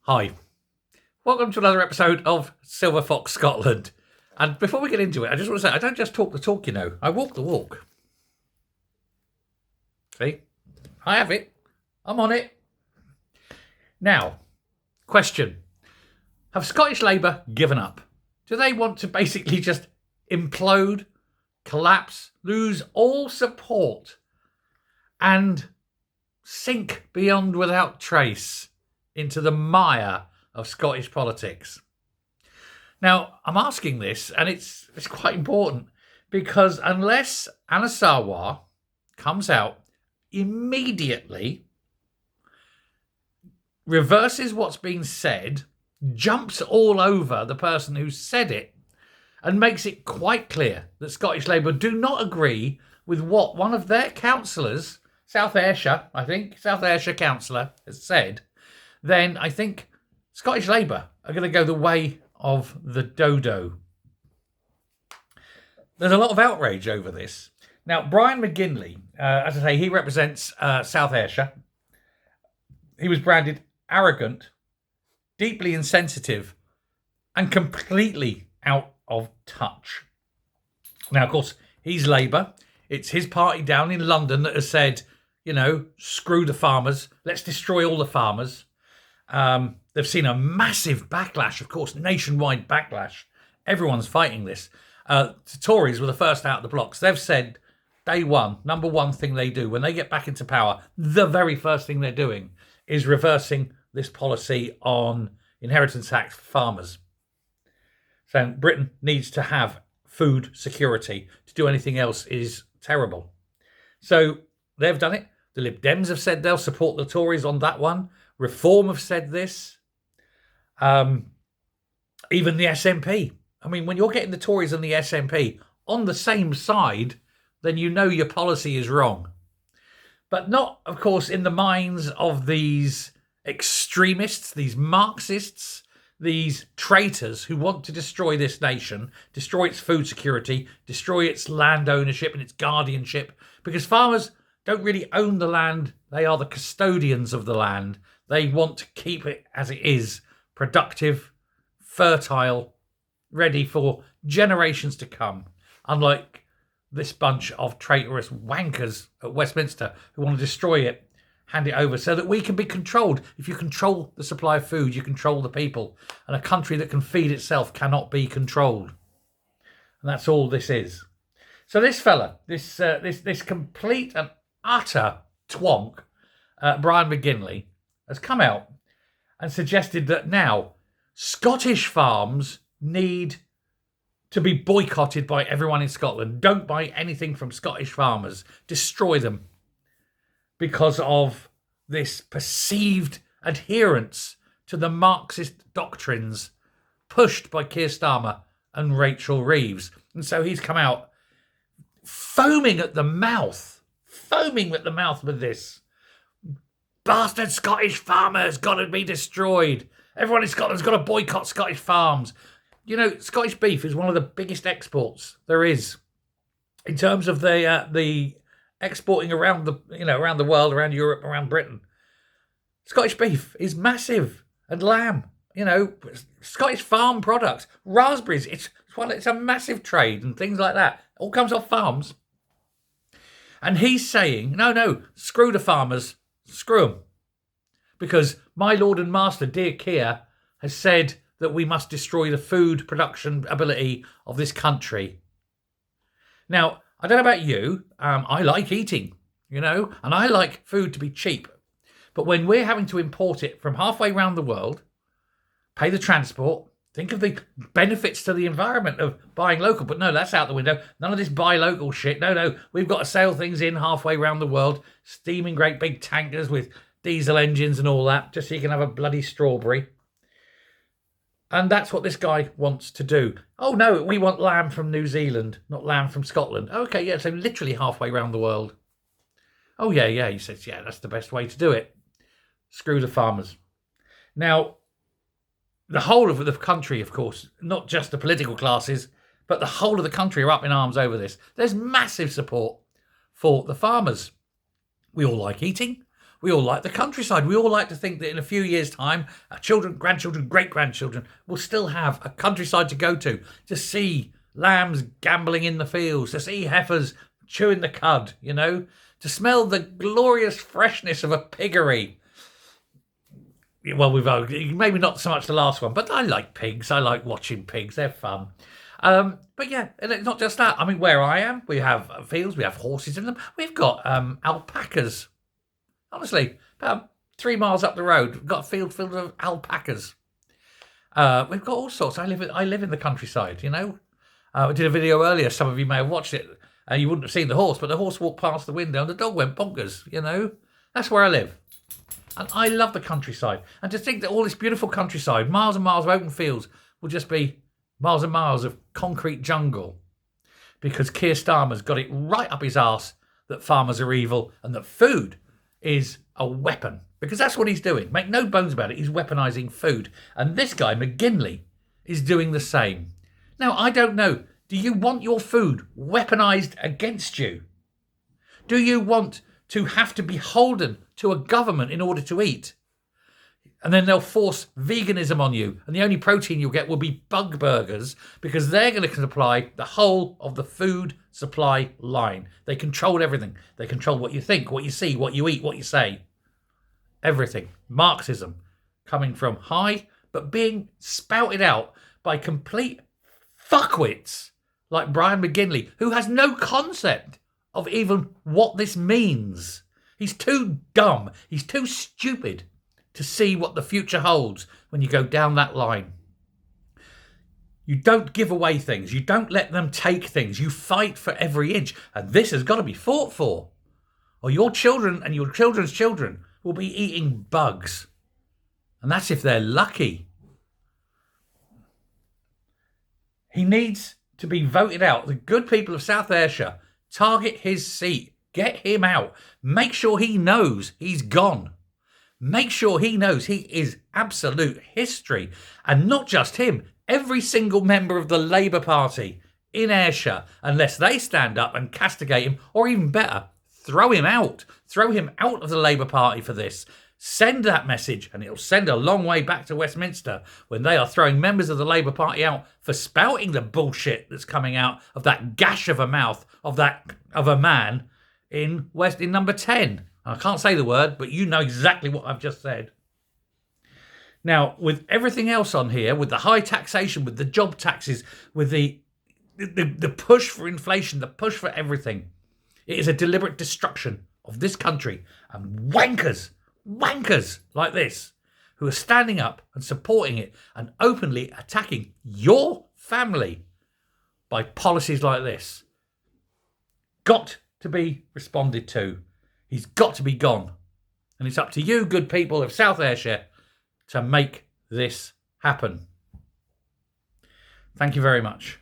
Hi, welcome to another episode of Silver Fox Scotland. And before we get into it, I just want to say, I don't just talk the talk, I walk the walk. See? I have it. I'm on it. Now, question. Have Scottish Labour given up? Do they want to basically just implode, collapse, lose all support, and sink beyond without trace into the mire of Scottish politics? Now, I'm asking this, and it's quite important, because unless Anna Sarwar comes out immediately, reverses what's been said, jumps all over the person who said it, and makes it quite clear that Scottish Labour do not agree with what one of their councillors, South Ayrshire councillor, has said, then I think Scottish Labour are going to go the way of the dodo. There's a lot of outrage over this. Now, Brian McGinley, as I say, he represents South Ayrshire. He was branded arrogant, deeply insensitive, and completely out of touch. Now, of course, he's Labour. It's his party down in London that has said, screw the farmers. Let's destroy all the farmers. They've seen a massive backlash, of course, nationwide backlash. Everyone's fighting this. The Tories were the first out of the blocks. They've said day one, number one thing they do when they get back into power, the very first thing they're doing is reversing this policy on inheritance tax for farmers. So Britain needs to have food security. To do anything else is terrible. So they've done it. The Lib Dems have said they'll support the Tories on that one. Reform have said this. Even the SNP. I mean, when you're getting the Tories and the SNP on the same side, then you know your policy is wrong. But not, of course, in the minds of these extremists, these Marxists, these traitors who want to destroy this nation, destroy its food security, destroy its land ownership and its guardianship, because farmers don't really own the land. They are the custodians of the land. They want to keep it as it is, productive, fertile, ready for generations to come, unlike this bunch of traitorous wankers at Westminster who want to destroy it, hand it over so that we can be controlled. If you control the supply of food, you control the people. And a country that can feed itself cannot be controlled. And that's all this is. So this fella, this complete and utter twonk, Brian McGinley, has come out and suggested that now Scottish farms need to be boycotted by everyone in Scotland. Don't buy anything from Scottish farmers. Destroy them because of this perceived adherence to the Marxist doctrines pushed by Keir Starmer and Rachel Reeves. And so he's come out foaming at the mouth with this. Bastard Scottish farmers got to be destroyed. Everyone in Scotland's got to boycott Scottish farms. Scottish beef is one of the biggest exports there is in terms of the exporting around the world, around Europe, around Britain. Scottish beef is massive, and lamb. Scottish farm products, raspberries. It's a massive trade and things like that. It all comes off farms. And he's saying, no, screw the farmers, screw them, because my Lord and Master, dear Keir, has said that we must destroy the food production ability of this country. Now, I don't know about you. I like eating, and I like food to be cheap. But when we're having to import it from halfway around the world, pay the transport, think of the benefits to the environment of buying local. But no, that's out the window. None of this buy local shit. No, we've got to sail things in halfway around the world, steaming great big tankers with diesel engines and all that, just so you can have a bloody strawberry. And that's what this guy wants to do. Oh, no, we want lamb from New Zealand, not lamb from Scotland. Okay, yeah, so literally halfway around the world. Oh, yeah, he says, yeah, that's the best way to do it. Screw the farmers. Now, the whole of the country, of course, not just the political classes, but the whole of the country are up in arms over this. There's massive support for the farmers. We all like eating. We all like the countryside. We all like to think that in a few years' time, our children, grandchildren, great-grandchildren will still have a countryside to go to see lambs gambling in the fields, to see heifers chewing the cud, to smell the glorious freshness of a piggery. Well, maybe not so much the last one, but I like pigs. I like watching pigs. They're fun. But yeah, and it's not just that. I mean, where I am, we have fields, we have horses in them. We've got alpacas. Honestly, about 3 miles up the road, we've got a field filled with alpacas. We've got all sorts. I live in the countryside, I did a video earlier. Some of you may have watched it. You wouldn't have seen the horse, but the horse walked past the window and the dog went bonkers, That's where I live. And I love the countryside. And to think that all this beautiful countryside, miles and miles of open fields, will just be miles and miles of concrete jungle. Because Keir Starmer's got it right up his arse that farmers are evil and that food is a weapon. Because that's what he's doing. Make no bones about it. He's weaponising food. And this guy, McGinley, is doing the same. Now, I don't know. Do you want your food weaponised against you? Do you want to have to be beholden to a government in order to eat? And then they'll force veganism on you. And the only protein you'll get will be bug burgers because they're going to supply the whole of the food supply line. They control everything. They control what you think, what you see, what you eat, what you say. Everything. Marxism coming from high, but being spouted out by complete fuckwits like Brian McGinley, who has no concept of even what this means. He's too dumb. He's too stupid to see what the future holds when you go down that line. You don't give away things. You don't let them take things. You fight for every inch. And this has got to be fought for. Or your children and your children's children will be eating bugs. And that's if they're lucky. He needs to be voted out. The good people of South Ayrshire target his seat. Get him out. Make sure he knows he's gone. Make sure he knows he is absolute history. And not just him, every single member of the Labour Party in Ayrshire, unless they stand up and castigate him, or even better, throw him out. Throw him out of the Labour Party for this. Send that message, and it'll send a long way back to Westminster when they are throwing members of the Labour Party out for spouting the bullshit that's coming out of that gash of a mouth of a man in number 10. I can't say the word, but you know exactly what I've just said. Now, with everything else on here, with the high taxation, with the job taxes, with the push for inflation, the push for everything, it is a deliberate destruction of this country. And wankers like this, who are standing up and supporting it and openly attacking your family by policies like this, got to be responded to. He's got to be gone. And it's up to you, good people of South Ayrshire, to make this happen. Thank you very much.